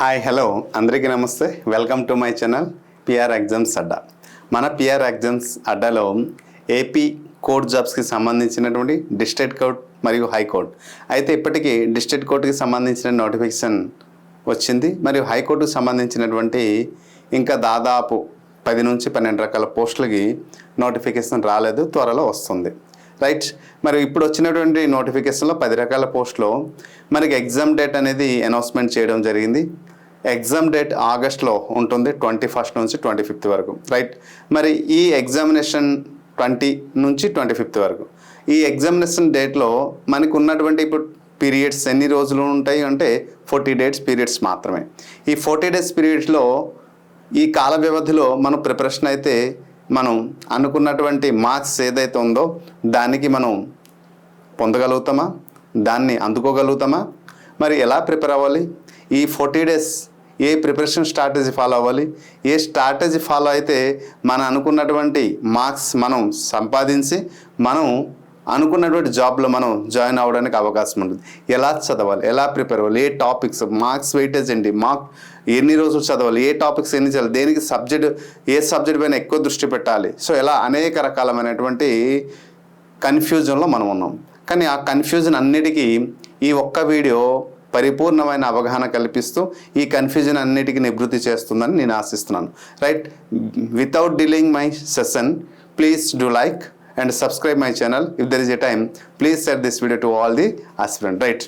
Hi hello అందరికీ నమస్తే. Welcome to my channel PR exams Adda. మన పిఆర్ ఎగ్జామ్స్ అడ్డాలో ఏపీ కోర్ట్ జాబ్స్కి సంబంధించినటువంటి డిస్ట్రిక్ట్ కోర్ట్ మరియు హైకోర్టు అయితే ఇప్పటికీ డిస్ట్రిక్ట్ కోర్టుకి సంబంధించిన నోటిఫికేషన్ వచ్చింది. మరియు హైకోర్టుకు సంబంధించినటువంటి ఇంకా దాదాపు 10 నుంచి 12 రకాల పోస్టులకి నోటిఫికేషన్ రాలేదు, త్వరలో వస్తుంది. రైట్. మరి ఇప్పుడు వచ్చినటువంటి నోటిఫికేషన్లో 10 రకాల పోస్టులో మనకి ఎగ్జామ్ డేట్ అనేది అనౌన్స్మెంట్ చేయడం జరిగింది. ఎగ్జామ్ డేట్ ఆగస్ట్లో ఉంటుంది, 21 నుంచి 25 వరకు. రైట్. మరి ఈ ఎగ్జామినేషన్ 20 నుంచి 25 వరకు. ఈ ఎగ్జామినేషన్ డేట్లో మనకు ఉన్నటువంటి ఇప్పుడు పీరియడ్స్ ఎన్ని రోజులు ఉంటాయి అంటే 40 డేస్ పీరియడ్స్ మాత్రమే. ఈ 40 డేస్ పీరియడ్స్లో ఈ కాల వ్యవధిలో మనం ప్రిపరేషన్ అయితే మనం అనుకున్నటువంటి మార్క్స్ ఏదైతే ఉందో దానికి మనం పొందగలుగుతామా, దాన్ని అందుకోగలుగుతామా, మరి ఎలా ప్రిపేర్ అవ్వాలి, ఈ 40 డేస్ ఏ ప్రిపరేషన్ స్ట్రాటజీ ఫాలో అవ్వాలి, ఏ స్ట్రాటజీ ఫాలో అయితే మనం అనుకున్నటువంటి మార్క్స్ మనం సంపాదించి మనం అనుకున్నటువంటి జాబ్లో మనం జాయిన్ అవ్వడానికి అవకాశం ఉంటుంది. ఎలా చదవాలి, ఎలా ప్రిపేర్ అవ్వాలి, ఏ టాపిక్స్, మార్క్స్ వెయిటేజ్ ఏంటి, ఎన్ని రోజులు చదవాలి, ఏ టాపిక్స్ ఎన్ని చదవాలి, దేనికి ఏ సబ్జెక్ట్ పైన ఎక్కువ దృష్టి పెట్టాలి. సో ఇలా అనేక రకాలమైనటువంటి కన్ఫ్యూజన్లో మనం ఉన్నాం. కానీ ఆ కన్ఫ్యూజన్ అన్నిటికీ ఈ ఒక్క వీడియో పరిపూర్ణమైన అవగాహన కల్పిస్తూ ఈ కన్ఫ్యూజన్ అన్నిటికీ నివృత్తి చేస్తుందని నేను ఆశిస్తున్నాను. Right. Without delaying my session, please do like and subscribe my channel. If there is a time, please share this video to all the aspirants. Right.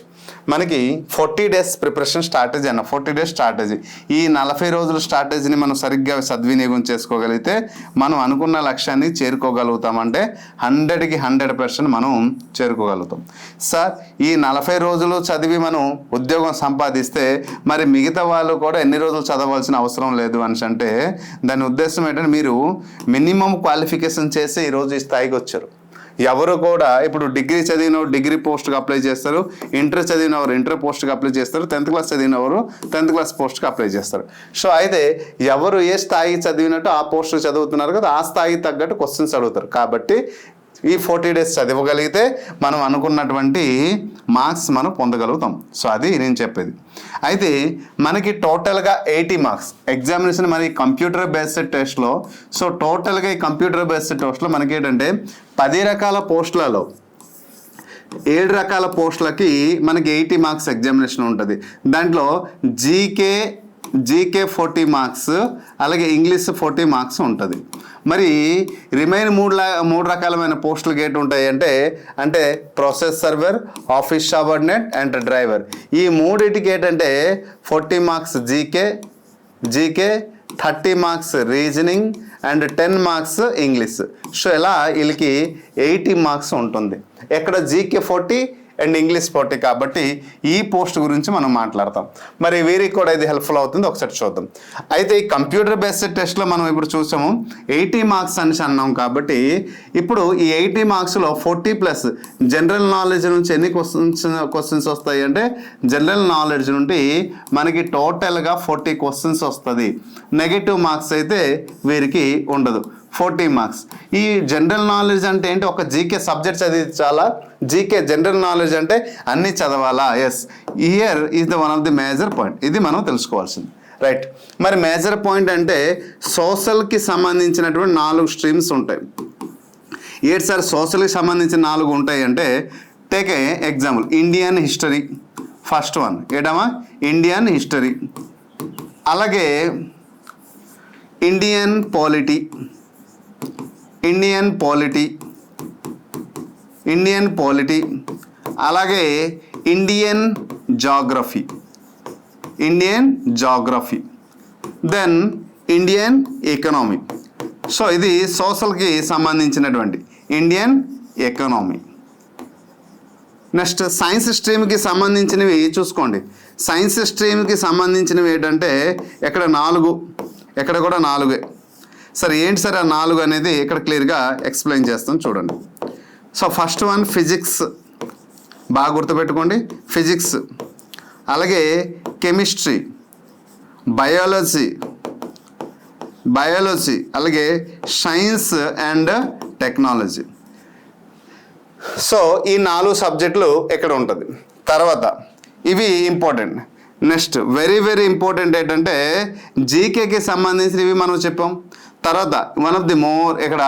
మనకి 40 డేస్ ప్రిపరేషన్ స్ట్రాటజీ అన్న 40 డేస్ స్ట్రాటజీ, ఈ 40 రోజుల స్ట్రాటజీని మనం సరిగ్గా సద్వినియోగం చేసుకోగలిగితే మనం అనుకున్న లక్ష్యాన్ని చేరుకోగలుగుతామంటే 100కి 100% మనం చేరుకోగలుగుతాం. సార్ ఈ 40 రోజులు చదివి మనం ఉద్యోగం సంపాదిస్తే మరి మిగతా వాళ్ళు కూడా ఎన్ని రోజులు చదవాల్సిన అవసరం లేదు అని అంటే దాని ఉద్దేశం ఏంటంటే మీరు మినిమం క్వాలిఫికేషన్ చేసి ఈరోజు ఈ స్థాయికి వచ్చారు. ఎవరు కూడా ఇప్పుడు డిగ్రీ చదివినవారు డిగ్రీ పోస్ట్కి అప్లై చేస్తారు, ఇంటర్ చదివినవారు ఇంటర్ పోస్ట్కి అప్లై చేస్తారు, 10th క్లాస్ చదివినవారు 10th క్లాస్ పోస్ట్కి అప్లై చేస్తారు. సో అయితే ఎవరు ఏ స్థాయికి చదివినట్టు ఆ పోస్ట్కి చదువుతున్నారు కదా, ఆ స్థాయికి తగ్గట్టు క్వశ్చన్స్ అడుగుతారు. కాబట్టి ఈ 40 డేస్ చదవగలిగితే మనం అనుకున్నటువంటి మార్క్స్ మనం పొందగలుగుతాం. సో అది నేను చెప్పేది. అయితే మనకి టోటల్గా 80 మార్క్స్ ఎగ్జామినేషన్ మరి కంప్యూటర్ బేస్డ్ టెస్ట్లో. సో టోటల్గా ఈ కంప్యూటర్ బేస్డ్ టెస్ట్లో మనకి ఏంటంటే 10 రకాల పోస్టులలో 7 రకాల పోస్టులకి మనకి 80 మార్క్స్ ఎగ్జామినేషన్ ఉంటుంది. దాంట్లో జీకే 40 మార్క్స్, అలాగే ఇంగ్లీష్ 40 మార్క్స్ ఉంటుంది. మరి రిమైన్ మూడు రకాలమైన పోస్టులు ఏంటి ఉంటాయి అంటే process server, office subordinate and driver. ఈ మూడింటికి ఏంటంటే 40 marks GK 30 marks reasoning and 10 marks English. So ఇలా వీళ్ళకి 80 మార్క్స్ ఉంటుంది. ఎక్కడ జీకే 40 అండ్ ఇంగ్లీష్ 40. కాబట్టి ఈ పోస్ట్ గురించి మనం మాట్లాడతాం. మరి వీరికి కూడా ఇది హెల్ప్ఫుల్ అవుతుంది, ఒకసారి చూద్దాం. అయితే ఈ కంప్యూటర్ బేస్డ్ టెస్ట్లో మనం ఇప్పుడు చూసాము 80 మార్క్స్ అని అన్నాం. కాబట్టి ఇప్పుడు ఈ 80 మార్క్స్లో 40+ జనరల్ నాలెడ్జ్ నుంచి ఎన్ని క్వశ్చన్స్ వస్తాయి అంటే జనరల్ నాలెడ్జ్ నుండి మనకి టోటల్గా 40 క్వశ్చన్స్ వస్తుంది. నెగటివ్ మార్క్స్ అయితే వీరికి ఉండదు. 40 మార్క్స్. ఈ జనరల్ నాలెడ్జ్ అంటే ఏంటి, ఒక జీకే సబ్జెక్ట్ చదివి చాలా, జీకే జనరల్ నాలెడ్జ్ అంటే అన్నీ చదవాలా? Yes, here is the one of the major point. ఇది మనం తెలుసుకోవాల్సింది. రైట్. మరి మేజర్ పాయింట్ అంటే సోషల్కి సంబంధించినటువంటి 4 స్ట్రీమ్స్ ఉంటాయి. ఏంటి సార్ సోషల్కి సంబంధించిన 4 ఉంటాయి అంటే take a example, Indian history first one. ఏంటమ్మా? Indian history. అలాగే ఇండియన్ పాలిటీ, అలాగే Indian geography, then Indian economy. So ఇది సోషల్కి సంబంధించినటువంటి ఇండియన్ ఎకనామీ. నెక్స్ట్ సైన్స్ స్ట్రీమ్కి సంబంధించినవి చూసుకోండి. సైన్స్ స్ట్రీమ్కి సంబంధించినవి ఏంటంటే ఇక్కడ 4, ఎక్కడ కూడా 4. సరే ఏంటి సార్ ఆ 4 అనేది ఇక్కడ క్లియర్గా ఎక్స్ప్లెయిన్ చేస్తాను చూడండి. సో ఫస్ట్ వన్ ఫిజిక్స్, బాగా గుర్తుపెట్టుకోండి, ఫిజిక్స్. అలాగే కెమిస్ట్రీ, బయాలజీ, అలాగే సైన్స్ అండ్ టెక్నాలజీ. సో ఈ 4 సబ్జెక్టులు ఇక్కడ ఉంటుంది. తర్వాత ఇవి important. Next very very important ఏంటంటే జీకేకి సంబంధించినవి మనం చెప్పాం. తర్వాత వన్ ఆఫ్ ది మోర్ ఇక్కడ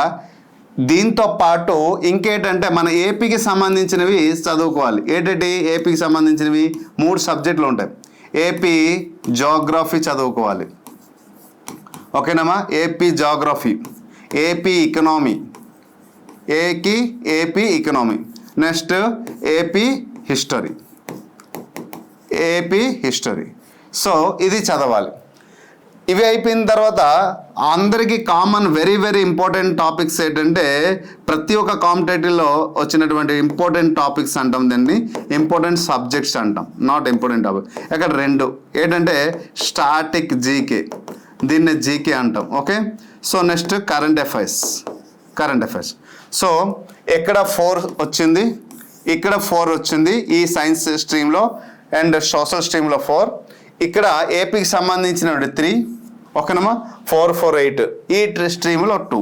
దీంతో పాటు ఇంకేంటంటే మన ఏపీకి సంబంధించినవి చదువుకోవాలి. ఏంటంటే ఏపీకి సంబంధించినవి 3 సబ్జెక్టులు ఉంటాయి. ఏపీ జోగ్రఫీ చదువుకోవాలి, ఓకేనమ్మా. AP geography, AP economy, AP economy, next AP history, so ఇది చదవాలి. ఇవి అయిపోయిన తర్వాత అందరికీ common very very important topics ఏంటంటే ప్రతి ఒక్క కాంపిటేటివ్లో వచ్చినటువంటి ఇంపార్టెంట్ టాపిక్స్ అంటాం, దాన్ని ఇంపార్టెంట్ సబ్జెక్ట్స్ అంటాం, నాట్ ఇంపార్టెంట్ టాపిక్. ఇక్కడ 2 ఏంటంటే స్టాటిక్ జీకే, దీన్ని జీకే అంటాం, okay. So next current affairs. So ఇక్కడ 4 వచ్చింది, ఇక్కడ 4 వచ్చింది ఈ సైన్స్ స్ట్రీమ్లో, అండ్ సోషల్ స్ట్రీమ్లో 4, ఇక్కడ ఏపీకి సంబంధించిన 3, ఓకేనమ్మా. 4, 4, 8 ఈ స్ట్రీమ్లో 2.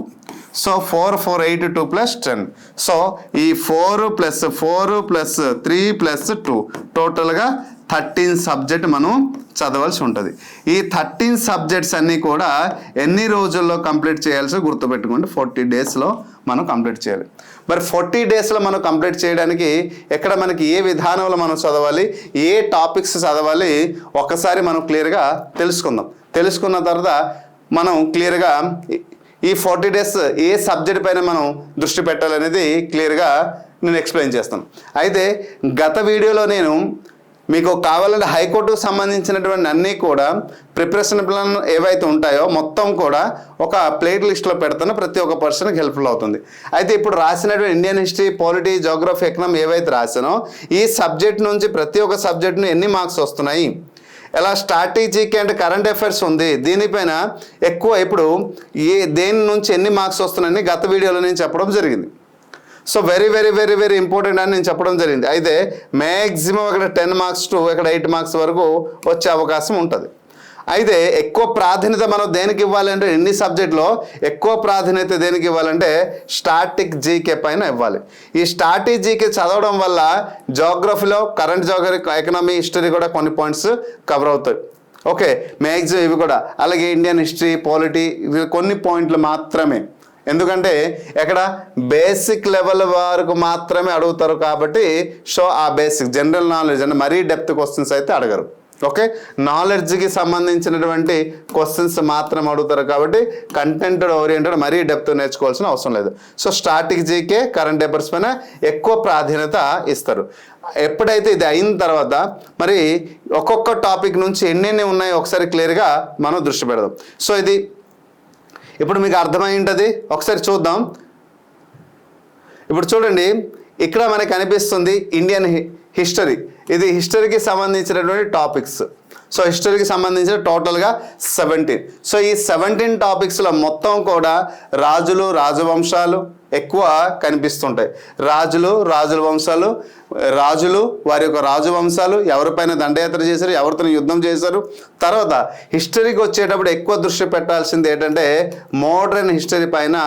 సో 4, 4, 8, 2 + 10. సో ఈ 4 + 4 + 3 + 2 టోటల్గా 13 సబ్జెక్ట్ మనం చదవాల్సి ఉంటుంది. ఈ 13 సబ్జెక్ట్స్ అన్నీ కూడా ఎన్ని రోజుల్లో కంప్లీట్ చేయాల్సి గుర్తుపెట్టుకోండి. 40 డేస్లో మనం కంప్లీట్ చేయాలి. మరి 40 డేస్లో మనం కంప్లీట్ చేయడానికి ఎక్కడ మనకి ఏ విధానంలో మనం చదవాలి, ఏ టాపిక్స్ చదవాలి ఒకసారి మనం క్లియర్గా తెలుసుకున్న తర్వాత మనం క్లియర్గా ఈ 40 డేస్ ఏ సబ్జెక్ట్ పైన మనం దృష్టి పెట్టాలనేది క్లియర్గా నేను ఎక్స్ప్లెయిన్ చేస్తాను. అయితే గత వీడియోలో నేను మీకు కావాలంటే హైకోర్టుకు సంబంధించినటువంటి అన్నీ కూడా ప్రిపరేషన్ ప్లాన్ ఏవైతే ఉంటాయో మొత్తం కూడా ఒక ప్లేట్ లిస్ట్లో పెడతానో ప్రతి ఒక్క పర్సన్కి హెల్ప్ఫుల్ అవుతుంది. అయితే ఇప్పుడు రాసినటువంటి Indian history, polity, geography, economy ఏవైతే రాసానో ఈ సబ్జెక్ట్ నుంచి ప్రతి ఒక్క సబ్జెక్ట్ను ఎన్ని మార్క్స్ వస్తున్నాయి, ఎలా స్ట్రాటజీకి అంటే కరెంట్ అఫైర్స్ ఉంది, దీనిపైన ఎక్కువ ఇప్పుడు దేని నుంచి ఎన్ని మార్క్స్ వస్తున్నాయని గత వీడియోలో నేను చెప్పడం జరిగింది. So very very very very important అని నేను చెప్పడం జరిగింది. అయితే మ్యాక్సిమం ఇక్కడ 10 మార్క్స్ టు ఇక్కడ 8 మార్క్స్ వరకు వచ్చే అవకాశం ఉంటుంది. అయితే ఎక్కువ ప్రాధాన్యత మనం దేనికి ఇవ్వాలంటే ఎన్ని సబ్జెక్ట్లో ఎక్కువ ప్రాధాన్యత దేనికి ఇవ్వాలంటే స్టాటిక్ జీకే పైన ఇవ్వాలి. ఈ స్టాటిక్ జీకే చదవడం వల్ల జోగ్రఫీలో కరెంట్ జోగ్రఫీ, ఎకనామీ, హిస్టరీ కూడా కొన్ని పాయింట్స్ కవర్ అవుతాయి, ఓకే. మ్యాక్సిమం ఇవి కూడా, అలాగే ఇండియన్ హిస్టరీ, పాలిటీ ఇవి కొన్ని పాయింట్లు మాత్రమే. ఎందుకంటే ఎక్కడ బేసిక్ లెవెల్ వరకు మాత్రమే అడుగుతారు కాబట్టి సో ఆ బేసిక్ జనరల్ నాలెడ్జ్ అంటే మరీ డెప్త్ క్వశ్చన్స్ అయితే అడగరు, ఓకే. నాలెడ్జ్కి సంబంధించినటువంటి క్వశ్చన్స్ మాత్రం అడుగుతారు కాబట్టి కంటెంటెడ్ ఓరియంటెడ్ మరీ డెప్త్ నేర్చుకోవాల్సిన అవసరం లేదు. So static GK, current affairs పైన ఎక్కువ ప్రాధాన్యత ఇస్తారు. ఎప్పుడైతే ఇది అయిన తర్వాత మరి ఒక్కొక్క టాపిక్ నుంచి ఎన్నెన్ని ఉన్నాయో ఒకసారి క్లియర్గా మనం దృష్టి పెడదాం. సో ఇది ఇప్పుడు మీకు అర్థమై ఉంటుంది, ఒకసారి చూద్దాం. ఇప్పుడు చూడండి, ఇక్కడ మనకు కనిపిస్తుంది ఇండియన్ హిస్టరీ, ఇది హిస్టరీకి సంబంధించినటువంటి టాపిక్స్. సో హిస్టరీకి సంబంధించిన టోటల్గా 17. సో ఈ 17 టాపిక్స్లో మొత్తం కూడా రాజులు, రాజవంశాలు ఎక్కువ కనిపిస్తుంటాయి. రాజుల వంశాలు, రాజులు వారి యొక్క రాజవంశాలు, ఎవరిపైన దండయాత్ర చేశారు, ఎవరితో యుద్ధం చేశారు. తర్వాత హిస్టరీకి వచ్చేటప్పుడు ఎక్కువ దృష్టి పెట్టాల్సింది ఏంటంటే మోడర్న్ హిస్టరీ పైన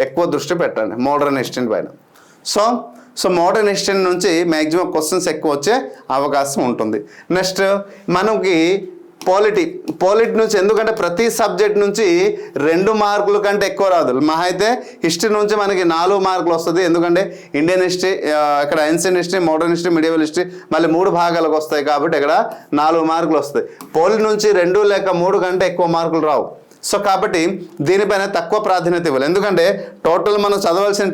ఎక్కువ దృష్టి పెట్టండి, మోడర్న్ హిస్టరీ పైన. సో మోడర్న్ హిస్టరీ నుంచి మ్యాక్సిమం క్వశ్చన్స్ ఎక్కువ వచ్చే అవకాశం ఉంటుంది. నెక్స్ట్ మనకి పాలిటీ నుంచి, ఎందుకంటే ప్రతి సబ్జెక్ట్ నుంచి 2 మార్కుల కంటే ఎక్కువ రాదు. మహా అయితే హిస్టరీ నుంచి మనకి 4 మార్కులు వస్తుంది. ఎందుకంటే ఇండియన్ హిస్టరీ, ఇక్కడ ancient history, modern history, medieval history మళ్ళీ 3 భాగాలకు వస్తాయి కాబట్టి ఇక్కడ 4 మార్కులు వస్తాయి. పాలిటీ నుంచి 2 లేక 3 కంటే ఎక్కువ మార్కులు రావు. సో కాబట్టి దీనిపైన తక్కువ ప్రాధాన్యత ఇవ్వాలి. ఎందుకంటే టోటల్ మనం చదవాల్సిన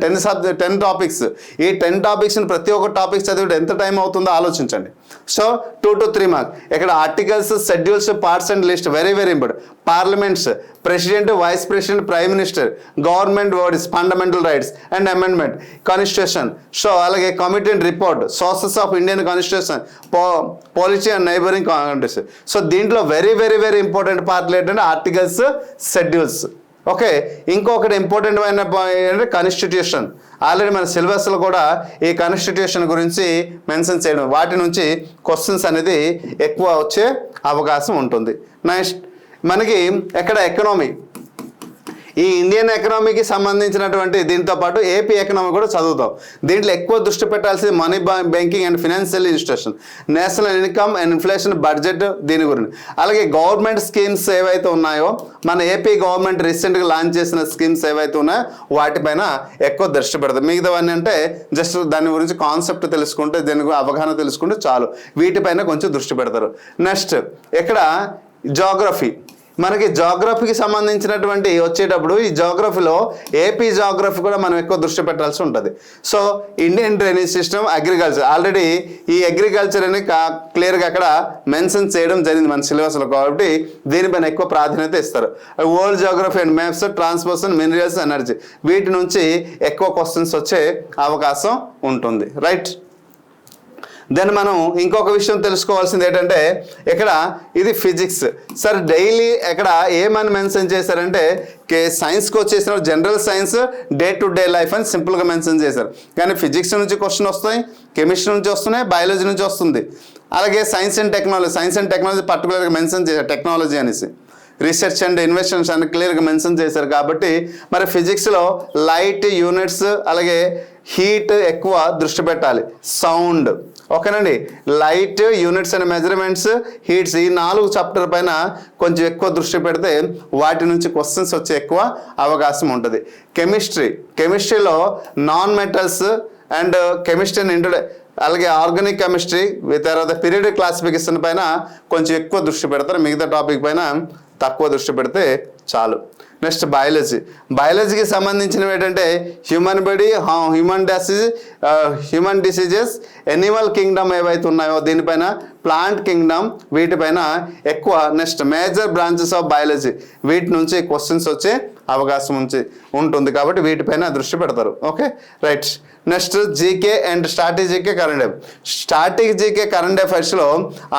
10 టాపిక్స్, ఈ 10 టాపిక్స్ని ప్రతి ఒక్క టాపిక్ చదివితే ఎంత టైం అవుతుందో ఆలోచించండి. So 2 to 3 marks. ఇక్కడ articles, schedules, parts and list very very important. Parliaments, president, vice president, prime minister, government bodies, fundamental rights and amendment, constitution. So అలాగే committee and report, sources of Indian constitution, polity and neighbouring countries. So దీంట్లో very very very important పార్ట్లు ఏంటంటే articles, schedules, okay. ఇంకొకటి important అయిన ఏంటంటే constitution. Already మన సిలబస్లో కూడా ఈ కాన్స్టిట్యూషన్ గురించి మెన్షన్ చేయడం, వాటి నుంచి క్వశ్చన్స్ అనేది ఎక్కువ వచ్చే అవకాశం ఉంటుంది. నెక్స్ట్ మనకి ఎక్కడ ఎకనామీ, ఈ ఇండియన్ ఎకనామీకి సంబంధించినటువంటి దీంతో పాటు ఏపీ ఎకనామీ కూడా చదువుతాం. దీంట్లో ఎక్కువ దృష్టి పెట్టాల్సింది money banking and financial institution, national income and inflation, budget, దీని గురించి. అలాగే గవర్నమెంట్ స్కీమ్స్ ఏవైతే ఉన్నాయో, మన ఏపీ గవర్నమెంట్ రీసెంట్గా లాంచ్ చేసిన స్కీమ్స్ ఏవైతే ఉన్నాయో వాటిపైన ఎక్కువ దృష్టి పెడతారు. మిగతావన్నీ అంటే జస్ట్ దాని గురించి కాన్సెప్ట్ తెలుసుకుంటే, దీని అవగాహన తెలుసుకుంటే చాలు, వీటిపైన కొంచెం దృష్టి పెడతారు. నెక్స్ట్ ఇక్కడ జాగ్రఫీ, మనకి జాగ్రఫీకి సంబంధించినటువంటి వచ్చేటప్పుడు ఈ జాగ్రఫీలో ఏపీ జాగ్రఫీ కూడా మనం ఎక్కువ దృష్టి పెట్టాల్సి ఉంటుంది. So Indian drainage system, agriculture, already ఈ అగ్రికల్చర్ అని క్లియర్గా అక్కడ మెన్షన్ చేయడం జరిగింది మన సిలబస్లో, కాబట్టి దీనిపైన ఎక్కువ ప్రాధాన్యత ఇస్తారు. World geography and maps, transportation, minerals, energy, వీటి నుంచి ఎక్కువ క్వశ్చన్స్ వచ్చే అవకాశం ఉంటుంది. రైట్. దెన్ మనం ఇంకొక విషయం తెలుసుకోవాల్సింది ఏంటంటే, ఇక్కడ ఇది ఫిజిక్స్. సార్ డైలీ ఇక్కడ ఏమని మెన్షన్ చేశారంటే, సైన్స్కి వచ్చేసిన general science, day to day life అని సింపుల్గా మెన్షన్ చేశారు. కానీ ఫిజిక్స్ నుంచి క్వశ్చన్ వస్తాయి, కెమిస్ట్రీ నుంచి వస్తున్నాయి, బయాలజీ నుంచి వస్తుంది. అలాగే సైన్స్ అండ్ టెక్నాలజీ పర్టికులర్గా మెన్షన్ చేశారు, టెక్నాలజీ అనేసి. రీసెర్చ్ అండ్ ఇన్వెస్టిగేషన్ అని క్లియర్గా మెన్షన్ చేశారు. కాబట్టి మరి ఫిజిక్స్లో లైట్, యూనిట్స్, అలాగే హీట్ ఎక్కువ దృష్టి పెట్టాలి. సౌండ్, ఓకేనండి, light, units and measurements, heats, ఈ 4 చాప్టర్ పైన కొంచెం ఎక్కువ దృష్టి పెడితే వాటి నుంచి క్వశ్చన్స్ వచ్చే ఎక్కువ అవకాశం ఉంటుంది. కెమిస్ట్రీలో non metals and chemistry and అలాగే ఆర్గానిక్ కెమిస్ట్రీ, తర్వాత పీరియడిక్ క్లాసిఫికేషన్ పైన కొంచెం ఎక్కువ దృష్టి పెడతారు. మిగతా టాపిక్ పైన తక్కువ దృష్టి పెడితే చాలు. నెక్స్ట్ బయాలజీకి సంబంధించినవి ఏంటంటే human body, human diseases, Animal Kingdom ఏవైతే ఉన్నాయో దీనిపైన, ప్లాంట్ కింగ్డమ్, వీటిపైన ఎక్కువ. Next major branches of biology, వీటి నుంచి క్వశ్చన్స్ వచ్చే అవకాశం ఉంటుంది. కాబట్టి వీటిపైన దృష్టి పెడతారు. Okay, right. Next GK and strategic current అఫైర్స్లో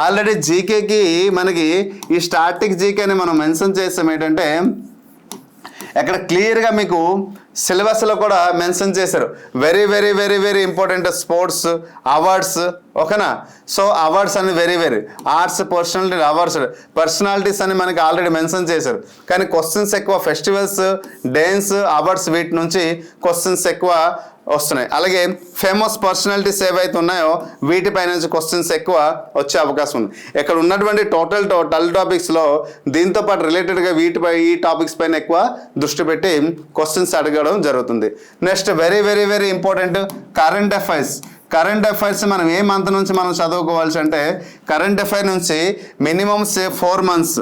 ఆల్రెడీ జీకేకి మనకి ఈ స్టాటిక్ జీకే అని మనం మెన్షన్ చేస్తాం. ఏంటంటే ఇక్కడ క్లియర్గా మీకు సిలబస్లో కూడా మెన్షన్ చేశారు. Very very very very important sports, awards, ఓకేనా. సో అవార్డ్స్ అని వెరీ ఆర్ట్స్, పర్సనాలిటీస్ అని మనకి ఆల్రెడీ మెన్షన్ చేశారు. కానీ క్వశ్చన్స్ ఎక్కువ ఫెస్టివల్స్, డాన్స్, అవార్డ్స్, వీటి నుంచి క్వశ్చన్స్ ఎక్కువ వస్తున్నాయి. అలాగే ఫేమస్ పర్సనాలిటీస్ ఏవైతే ఉన్నాయో వీటిపై నుంచి క్వశ్చన్స్ ఎక్కువ వచ్చే అవకాశం ఉంది. ఇక్కడ ఉన్నటువంటి టోటల్ టాపిక్స్లో దీంతో పాటు రిలేటెడ్గా ఈ టాపిక్స్ పైన ఎక్కువ దృష్టి పెట్టి క్వశ్చన్స్ అడగడం జరుగుతుంది. Next very very very important current affairs మనం ఏ మంత్ నుంచి మనం చదువుకోవాల్సి అంటే, కరెంట్ అఫైర్ నుంచి minimum 4 months.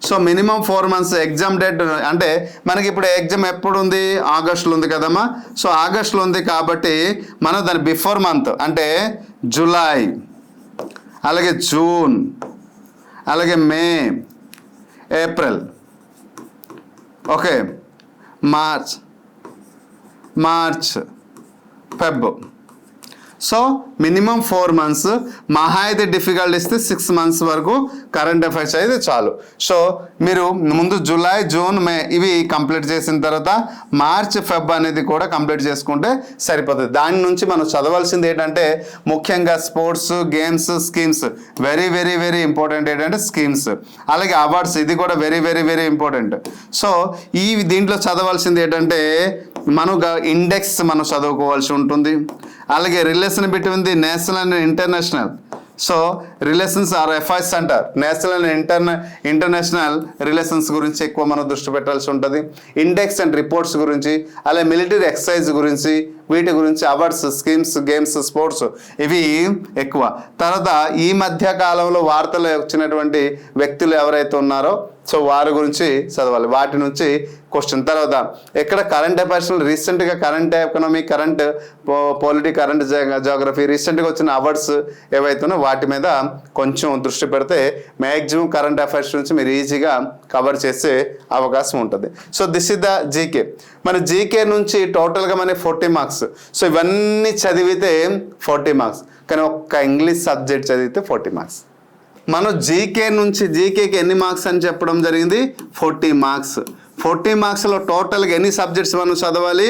So minimum 4 months exam date అంటే మనకి ఇప్పుడు ఎగ్జామ్ ఎప్పుడు ఉంది, ఆగస్టులో ఉంది కదమ్మా. సో ఆగస్టులో ఉంది కాబట్టి మనం దాని బిఫోర్ మంత్ అంటే జూలై, అలాగే జూన్, అలాగే May, April, okay, March, Feb. So minimum 4 months, మహా అయితే డిఫికల్ట్ ఇస్తే 6 months వరకు కరెంట్ అఫైర్స్ అయితే చాలు. సో మీరు ముందు జూలై, జూన్, మే ఇవి కంప్లీట్ చేసిన తర్వాత మార్చ్, ఫెబ్ అనేది కూడా కంప్లీట్ చేసుకుంటే సరిపోతుంది. దాని నుంచి మనం చదవాల్సింది ఏంటంటే ముఖ్యంగా sports, games, schemes, very very very important ఏంటంటే స్కీమ్స్, అలాగే అవార్డ్స్, ఇది కూడా very very very important. So దీంట్లో చదవాల్సింది ఏంటంటే మనం ఇండెక్స్ మనం చదువుకోవాల్సి ఉంటుంది. అలాగే relation between the national and international. So relations are FIs అంటారు, నేషనల్ అండ్ ఇంటర్నేషనల్ రిలేషన్స్ గురించి ఎక్కువ మనం దృష్టి పెట్టాల్సి ఉంటుంది. ఇండెక్స్ అండ్ రిపోర్ట్స్ గురించి, అలాగే మిలిటరీ ఎక్సర్సైజ్ గురించి, వీటి గురించి, అవార్డ్స్, స్కీమ్స్, గేమ్స్, స్పోర్ట్స్, ఇవి ఎక్కువ. తర్వాత ఈ మధ్య కాలంలో వార్తలు వచ్చినటువంటి వ్యక్తులు ఎవరైతే ఉన్నారో సో వారి గురించి చదవాలి, వాటి నుంచి క్వశ్చన్. తర్వాత ఎక్కడ కరెంట్ అఫైర్స్ రీసెంట్గా current economy, current polity, current geography, రీసెంట్గా వచ్చిన అవార్డ్స్ ఏవైతున్నా వాటి మీద కొంచెం దృష్టి పెడితే మ్యాక్సిమం కరెంట్ అఫైర్స్ నుంచి మీరు ఈజీగా కవర్ చేసే అవకాశం ఉంటుంది. So this is the GK. మన జీకే నుంచి టోటల్గా మనకి 40 marks. సో ఇవన్నీ చదివితే 40 marks, కానీ ఒక్క ఇంగ్లీష్ సబ్జెక్ట్ చదివితే 40 marks. మనం జీకేకి ఎన్ని మార్క్స్ అని చెప్పడం జరిగింది, 40 marks. 40 marksలో టోటల్గా ఎన్ని సబ్జెక్ట్స్ మనం చదవాలి,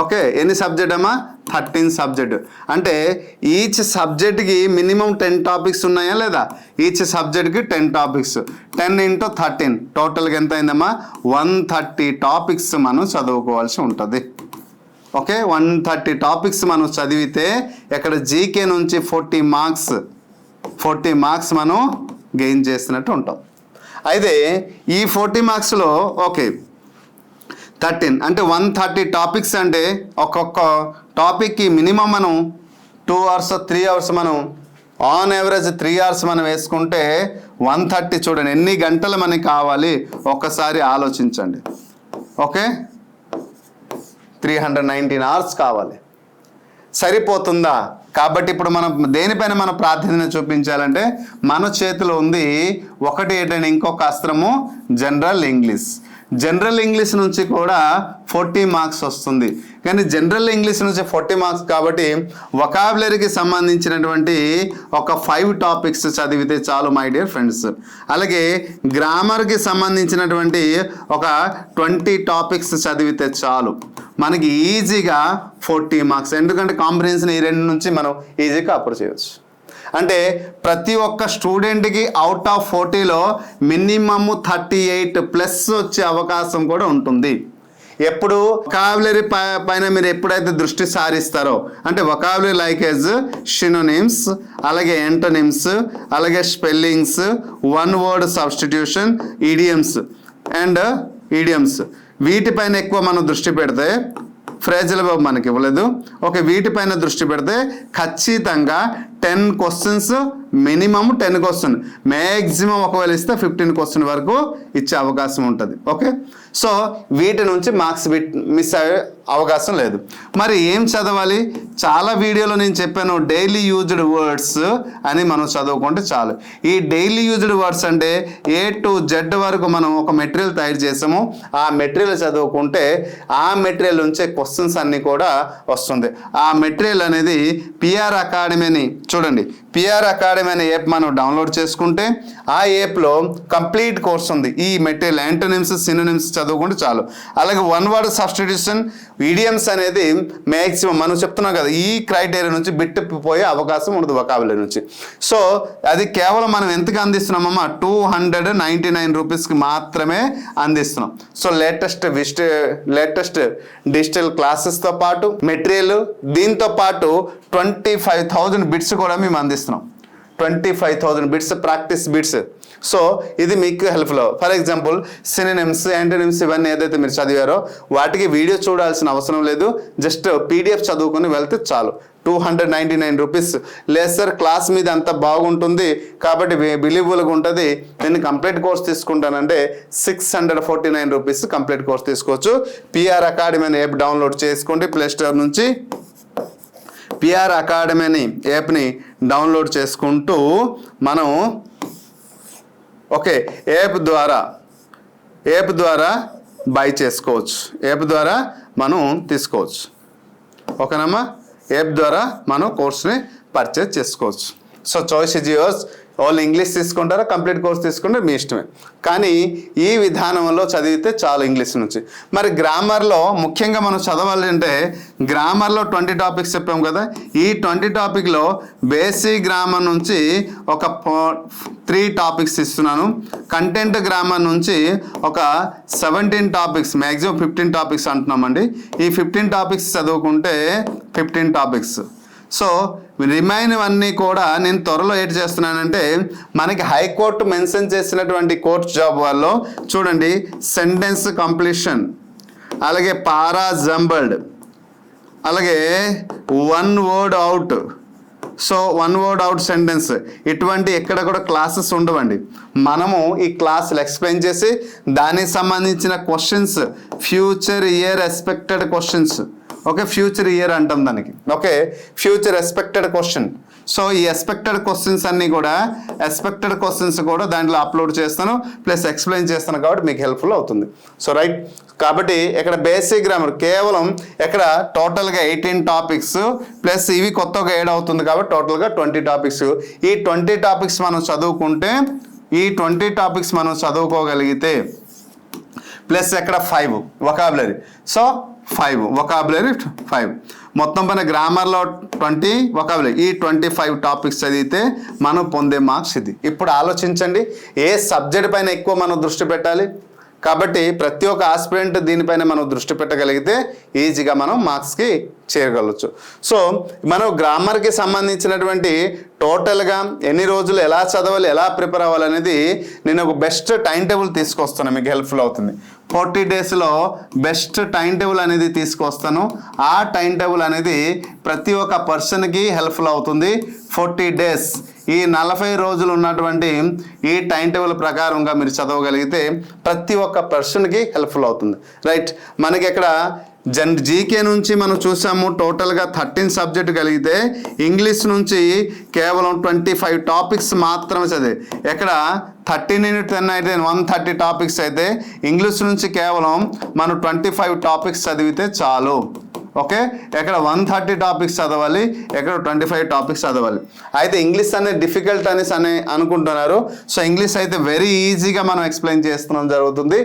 ఓకే, ఎన్ని సబ్జెక్ట్ అమ్మా? 13 సబ్జెక్ట్. అంటే ఈచ్ సబ్జెక్ట్కి మినిమం 10 టాపిక్స్ ఉన్నాయా లేదా? ఈచ్ సబ్జెక్ట్కి 10 టాపిక్స్, 10 × 13 టోటల్గా ఎంత అయిందమ్మా? 130 టాపిక్స్ మనం చదువుకోవాల్సి ఉంటుంది. ఓకే, 130 టాపిక్స్ మనం చదివితే ఇక్కడ జీకే నుంచి 40 మార్క్స్ మనం గెయిన్ చేసినట్టు ఉంటాం. అయితే ఈ 40 మార్క్స్లో ఓకే 13 అంటే 130 టాపిక్స్ అంటే ఒక్కొక్క టాపిక్కి మినిమం మనం 2 hours 3 hours మనం ఆన్ యావరేజ్ 3 hours మనం వేసుకుంటే 130 చూడండి ఎన్ని గంటలు మనకి కావాలి ఒక్కసారి ఆలోచించండి. ఓకే, 319 hours కావాలి. సరిపోతుందా? కాబట్టి ఇప్పుడు మనం దేనిపైన మన ప్రాధాన్యత చూపించాలంటే మన చేతిలో ఉంది ఒకటి ఏంటంటే ఇంకొక అస్త్రము జనరల్ ఇంగ్లీష్ నుంచి కూడా 40 మార్క్స్ వస్తుంది. కానీ జనరల్ ఇంగ్లీష్ నుంచి 40 మార్క్స్ కాబట్టి వొకాబులరీకి సంబంధించినటువంటి ఒక 5 టాపిక్స్ చదివితే చాలు మై డియర్ ఫ్రెండ్స్. అలాగే గ్రామర్కి సంబంధించినటువంటి ఒక 20 టాపిక్స్ చదివితే చాలు మనకి ఈజీగా 40 మార్క్స్. ఎందుకంటే కాంప్రిహెన్షన్ ఈ 2 నుంచి మనం ఈజీగా అప్రోచ్ చేయవచ్చు. అంటే ప్రతి ఒక్క స్టూడెంట్కి అవుట్ ఆఫ్ 40లో మినిమమ్ 38+ వచ్చే అవకాశం కూడా ఉంటుంది. ఎప్పుడు వొకాబులరీ పైన మీరు ఎప్పుడైతే దృష్టి సారిస్తారో అంటే వొకాబులరీ లైక్ యాజ్ సినోనిమ్స్, అలాగే యాంటోనిమ్స్, అలాగే spellings, one word substitution, idioms వీటిపైన ఎక్కువ మనం దృష్టి పెడితే ఫ్రేజల్ వర్బ్ మనకి ఇవ్వలేదు. ఓకే, వీటిపైన దృష్టి పెడితే ఖచ్చితంగా 10 క్వశ్చన్స్ మినిమం 10 క్వశ్చన్ మ్యాక్సిమం ఒకవేళ ఇస్తే 15 క్వశ్చన్ వరకు ఇచ్చే అవకాశం ఉంటుంది. ఓకే, సో వీటి నుంచి మార్క్స్ మిస్ అయ్యే అవకాశం లేదు. మరి ఏం చదవాలి? చాలా వీడియోలో నేను చెప్పాను డైలీ యూజ్డ్ వర్డ్స్ అని మనం చదువుకుంటే చాలు. ఈ డైలీ యూజ్డ్ వర్డ్స్ అంటే A to Z వరకు మనం ఒక మెటీరియల్ తయారు చేసాము. ఆ మెటీరియల్ చదువుకుంటే ఆ మెటీరియల్ నుంచే క్వశ్చన్స్ అన్నీ కూడా వస్తుంది. ఆ మెటీరియల్ అనేది పిఆర్ అకాడమీని చూడండి, పిఆర్ అకాడమీ అనే యాప్ మనం డౌన్లోడ్ చేసుకుంటే ఆ యాప్లో కంప్లీట్ కోర్స్ ఉంది. ఈ మెటీరియల్ యాంటోనిమ్స్, సినోనిమ్స్ చదువుకుంటే చాలు. అలాగే వన్ వర్డ్ సబ్స్టిట్యూషన్, ఈడియమ్స్ అనేది మ్యాక్సిమం మనం చెప్తున్నాం కదా ఈ క్రైటీరియా నుంచి బిట్టుపోయే అవకాశం ఉండదు వొకాబులరీ నుంచి. సో అది కేవలం మనం ఎంతకు అందిస్తున్నామమ్మా? 299 రూపీస్కి మాత్రమే అందిస్తున్నాం. సో లేటెస్ట్ డిజిటల్ క్లాసెస్తో పాటు మెటీరియల్, దీంతో పాటు 25,000 బిట్స్ కూడా మేము అందిస్తున్నాం. 25,000 బిట్స్, ప్రాక్టీస్ బిట్స్. సో ఇది మీకు helpful. For example synonyms, antonyms ఇవన్నీ ఏదైతే మీరు చదివారో వాటికి వీడియో చూడాల్సిన అవసరం లేదు. జస్ట్ PDF చదువుకొని వెళ్తే చాలు. 299 రూపీస్. లేదు సార్ క్లాస్ మీద అంత బాగుంటుంది కాబట్టి బిలీవబుల్గా ఉంటుంది, నేను కంప్లీట్ కోర్స్ తీసుకుంటానంటే 649 రూపీస్ కంప్లీట్ కోర్స్ తీసుకోవచ్చు. పిఆర్ అకాడమీ అనే యాప్ డౌన్లోడ్ చేసుకోండి ప్లే స్టోర్ నుంచి. పిఆర్ అకాడమీ అనే యాప్ని డౌన్లోడ్ చేసుకుంటూ మనం ఓకే యాప్ ద్వారా బై చేసుకోవచ్చు, యాప్ ద్వారా మనం తీసుకోవచ్చు. ఓకేనమ్మా, యాప్ ద్వారా మనం కోర్స్ని పర్చేజ్ చేసుకోవచ్చు. So choice is yours. వాళ్ళు ఇంగ్లీష్ తీసుకుంటారా కంప్లీట్ కోర్స్ తీసుకుంటే మీ ఇష్టమే. కానీ ఈ విధానంలో చదివితే చాలు ఇంగ్లీష్ నుంచి. మరి గ్రామర్లో ముఖ్యంగా మనం చదవాలి అంటే గ్రామర్లో 20 టాపిక్స్ చెప్పాం కదా. ఈ 20 టాపిక్లో బేసిక్ గ్రామర్ నుంచి ఒక 3 టాపిక్స్ ఇస్తున్నాను. కంటెంట్ గ్రామర్ నుంచి ఒక 17 టాపిక్స్, మ్యాక్సిమం 15 టాపిక్స్ అంటున్నామండి. ఈ 15 టాపిక్స్ చదువుకుంటే 15 టాపిక్స్. సో రిమైన్ అన్నీ కూడా నేను త్వరలో ఏడ్ చేస్తున్నానంటే మనకి హైకోర్టు మెన్షన్ చేసినటువంటి కోర్టు జాబ్ వాళ్ళు చూడండి సెంటెన్స్ కంప్లీషన్, అలాగే పారా జంబల్డ్, అలాగే one word out. So one word out sentence ఇటువంటి ఎక్కడ కూడా క్లాసెస్ ఉండవండి. మనము ఈ క్లాసులు ఎక్స్ప్లెయిన్ చేసి దానికి సంబంధించిన questions, future year expected questions. Okay, future year అంటాం దానికి. Okay, future expected question. So ఈ ఎక్స్పెక్టెడ్ క్వశ్చన్స్ అన్నీ కూడా దాంట్లో అప్లోడ్ చేస్తాను ప్లస్ ఎక్స్ప్లెయిన్ చేస్తాను కాబట్టి మీకు హెల్ప్ఫుల్ అవుతుంది. సో రైట్, కాబట్టి ఇక్కడ బేసిక్ గ్రామర్ కేవలం ఇక్కడ టోటల్గా 18 టాపిక్స్ ప్లస్ ఇవి కొత్తగా యాడ్ అవుతుంది కాబట్టి టోటల్గా 20 టాపిక్స్. ఈ 20 టాపిక్స్ మనం చదువుకోగలిగితే ప్లస్ ఎక్కడ 5 వొకాబులరీ. సో 5, వొకాబులరీ 5, మొత్తం పైన గ్రామర్లో 20, వొకాబులరీ, ఈ 25 టాపిక్స్ చదివితే మనం పొందే మార్క్స్ ఇది. ఇప్పుడు ఆలోచించండి, ఏ సబ్జెక్ట్ పైన ఎక్కువ మనం దృష్టి పెట్టాలి. కాబట్టి ప్రతి ఒక్క ఆస్పిరెంట్ దీనిపైన మనం దృష్టి పెట్టగలిగితే ఈజీగా మనం మార్క్స్కి చేరగలవచ్చు. సో మనం గ్రామర్కి సంబంధించినటువంటి టోటల్గా ఎన్ని రోజులు ఎలా చదవాలి, ఎలా ప్రిపేర్ అవ్వాలి అనేది నేను ఒక బెస్ట్ టైం టేబుల్ తీసుకొస్తాను, మీకు హెల్ప్ఫుల్ అవుతుంది. 40 డేస్లో బెస్ట్ టైం టేబుల్ అనేది తీసుకొస్తాను. ఆ టైం టేబుల్ అనేది ప్రతి ఒక్క పర్సన్కి హెల్ప్ఫుల్ అవుతుంది. 40 డేస్, ఈ 40 రోజులు ఉన్నటువంటి ఈ టైం టేబుల్ ప్రకారంగా మీరు చదవగలిగితే ప్రతి ఒక్క పర్సన్కి హెల్ప్ఫుల్ అవుతుంది. రైట్, మనకి ఇక్కడ జీకే నుంచి మనం చూసాము టోటల్గా 13 సబ్జెక్టు కలిగితే ఇంగ్లీష్ నుంచి కేవలం 25 టాపిక్స్ మాత్రమే చదివి, ఎక్కడ 13 into 10 అయితే 130 టాపిక్స్ అయితే ఇంగ్లీష్ నుంచి కేవలం మనం 25 టాపిక్స్ చదివితే చాలు. ఓకే, ఎక్కడ 130 టాపిక్స్ చదవాలి, ఎక్కడ 25 టాపిక్స్ చదవాలి. అయితే ఇంగ్లీష్ అనేది డిఫికల్ట్ అనేసి అనుకుంటున్నారు. సో ఇంగ్లీష్ అయితే వెరీ ఈజీగా మనం ఎక్స్ప్లెయిన్ చేస్తున్నాం జరుగుతుంది,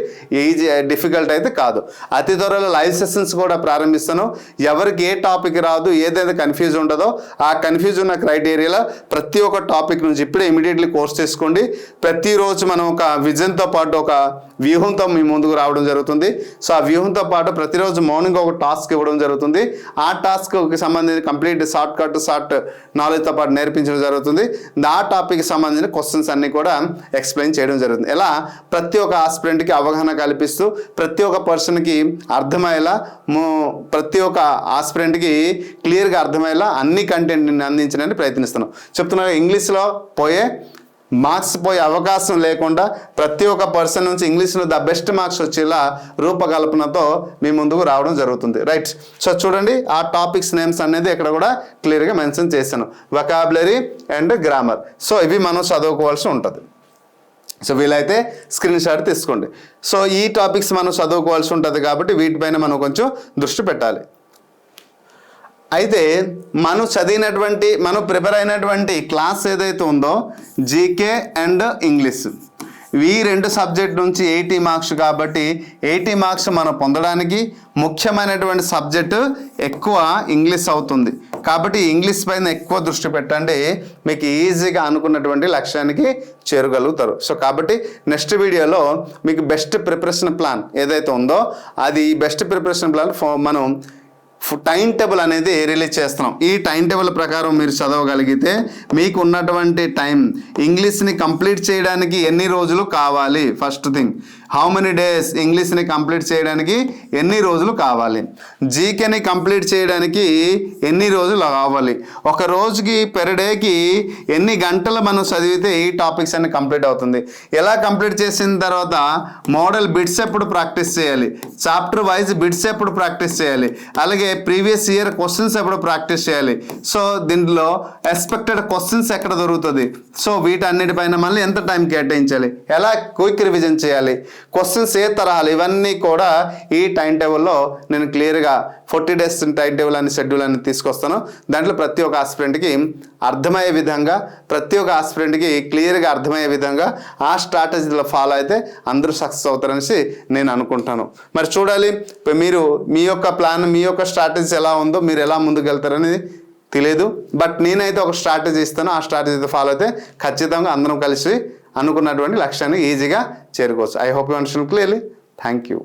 ఈజీ డిఫికల్ట్ అయితే కాదు. అతి త్వరలో లైవ్ సెషన్స్ కూడా ప్రారంభిస్తాను. ఎవరికి ఏ టాపిక్ రాదు, ఏదైతే కన్ఫ్యూజ్ ఉంటుందో ఆ కన్ఫ్యూజ్ ఉన్న క్రైటీరియాలో ప్రతి ఒక్క టాపిక్ నుంచి ఇప్పుడే ఇమీడియట్లీ కోర్స్ చేసుకోండి. ప్రతిరోజు మనం ఒక విజన్తో పాటు ఒక వ్యూహంతో మీ ముందుకు రావడం జరుగుతుంది. సో ఆ వ్యూహంతో పాటు ప్రతిరోజు మార్నింగ్ ఒక టాస్క్ ఇవ్వడం జరుగుతుంది. ఆ టాస్క్కి సంబంధించి కంప్లీట్ షార్ట్ నాలెడ్జ్తో పాటు నేర్పించడం జరుగుతుంది. ఆ టాపిక్కి సంబంధించిన క్వశ్చన్స్ అన్ని కూడా ఎక్స్ప్లెయిన్ చేయడం జరుగుతుంది. ఎలా ప్రతి ఒక్క ఆస్పిరెంట్కి అవగాహన కల్పిస్తూ ప్రతి ఒక్క పర్సన్కి అర్థమయ్యేలా, ప్రతి ఒక్క ఆస్పిరెంట్కి క్లియర్గా అర్థమయ్యేలా అన్ని కంటెంట్ని అందించడానికి ప్రయత్నిస్తున్నాం. చెప్తున్నారు, ఇంగ్లీష్లో మార్క్స్ పోయే అవకాశం లేకుండా ప్రతి ఒక్క పర్సన్ నుంచి ఇంగ్లీష్లో ద బెస్ట్ మార్క్స్ వచ్చేలా రూపకల్పనతో మీ ముందుకు రావడం జరుగుతుంది. రైట్, సో చూడండి ఆ టాపిక్స్ నేమ్స్ అనేది ఇక్కడ కూడా క్లియర్గా మెన్షన్ చేశాను, వొకాబులరీ అండ్ గ్రామర్. సో ఇవి మనం చదువుకోవాల్సి ఉంటుంది. సో వీలైతే స్క్రీన్ షాట్ తీసుకోండి. సో ఈ టాపిక్స్ మనం చదువుకోవాల్సి ఉంటుంది కాబట్టి వీటిపైన మనం కొంచెం దృష్టి పెట్టాలి. అయితే మనం ప్రిపేర్ అయినటువంటి క్లాస్ ఏదైతే ఉందో జీకే అండ్ ఇంగ్లీష్, ఈ 2 సబ్జెక్ట్ నుంచి 80 మార్క్స్ కాబట్టి 80 మార్క్స్ మనం పొందడానికి ముఖ్యమైనటువంటి సబ్జెక్టు ఎక్కువ ఇంగ్లీష్ అవుతుంది. కాబట్టి ఇంగ్లీష్ పైన ఎక్కువ దృష్టి పెట్టండి, మీకు ఈజీగా అనుకున్నటువంటి లక్ష్యానికి చేరగలుగుతారు. సో కాబట్టి నెక్స్ట్ వీడియోలో మీకు బెస్ట్ ప్రిపరేషన్ ప్లాన్ ఏదైతే ఉందో అది బెస్ట్ ప్రిపరేషన్ ప్లాన్ మనం టైం టేబుల్ అనేది రిలీజ్ చేస్తున్నాం. ఈ టైం టేబుల్ ప్రకారం మీరు చదవగలిగితే మీకు ఉన్నటువంటి టైం, ఇంగ్లీష్ని కంప్లీట్ చేయడానికి ఎన్ని రోజులు కావాలి, first thing how many days ఇంగ్లీష్ని కంప్లీట్ చేయడానికి ఎన్ని రోజులు కావాలి, జీకేని కంప్లీట్ చేయడానికి ఎన్ని రోజులు కావాలి, ఒక రోజుకి పెర్ డేకి ఎన్ని గంటలు మనం చదివితే ఈ టాపిక్స్ అన్ని కంప్లీట్ అవుతుంది, ఎలా కంప్లీట్ చేసిన తర్వాత మోడల్ బిట్స్ ఎప్పుడు ప్రాక్టీస్ చేయాలి, చాప్టర్ వైజ్ బిట్స్ ఎప్పుడు ప్రాక్టీస్ చేయాలి, అలాగే ప్రీవియస్ ఇయర్ క్వశ్చన్స్ ఎప్పుడు ప్రాక్టీస్ చేయాలి, సో దీంట్లో ఎక్స్పెక్టెడ్ క్వశ్చన్స్ ఎక్కడ దొరుకుతుంది, సో వీటన్నిటిపైన మళ్ళీ ఎంత టైం కేటాయించాలి, ఎలా క్విక్ రివిజన్ చేయాలి, క్వశ్చన్స్ ఏ తరహాలు, ఇవన్నీ కూడా ఈ టైం టేబుల్లో నేను క్లియర్గా 40 డేస్ టైం టేబుల్ అని షెడ్యూల్ అని తీసుకొస్తాను. దాంట్లో ప్రతి ఒక్క ఆస్పిరెంట్కి అర్థమయ్యే విధంగా, ప్రతి ఒక్క ఆస్పిరెంట్కి క్లియర్గా అర్థమయ్యే విధంగా ఆ స్ట్రాటజీలో ఫాలో అయితే అందరూ సక్సెస్ అవుతారనేసి నేను అనుకుంటాను. మరి చూడాలి మీరు మీ యొక్క ప్లాన్, మీ యొక్క స్ట్రాటజీ ఎలా ఉందో, మీరు ఎలా ముందుకు వెళ్తారనేది తెలియదు. బట్ నేనైతే ఒక స్ట్రాటజీ ఇస్తాను, ఆ స్ట్రాటజీతో ఫాలో అయితే ఖచ్చితంగా అందరం కలిసి అనుకున్నటువంటి లక్ష్యాన్ని ఈజీగా చేరుకోవచ్చు. I hope you understand clearly. Thank you.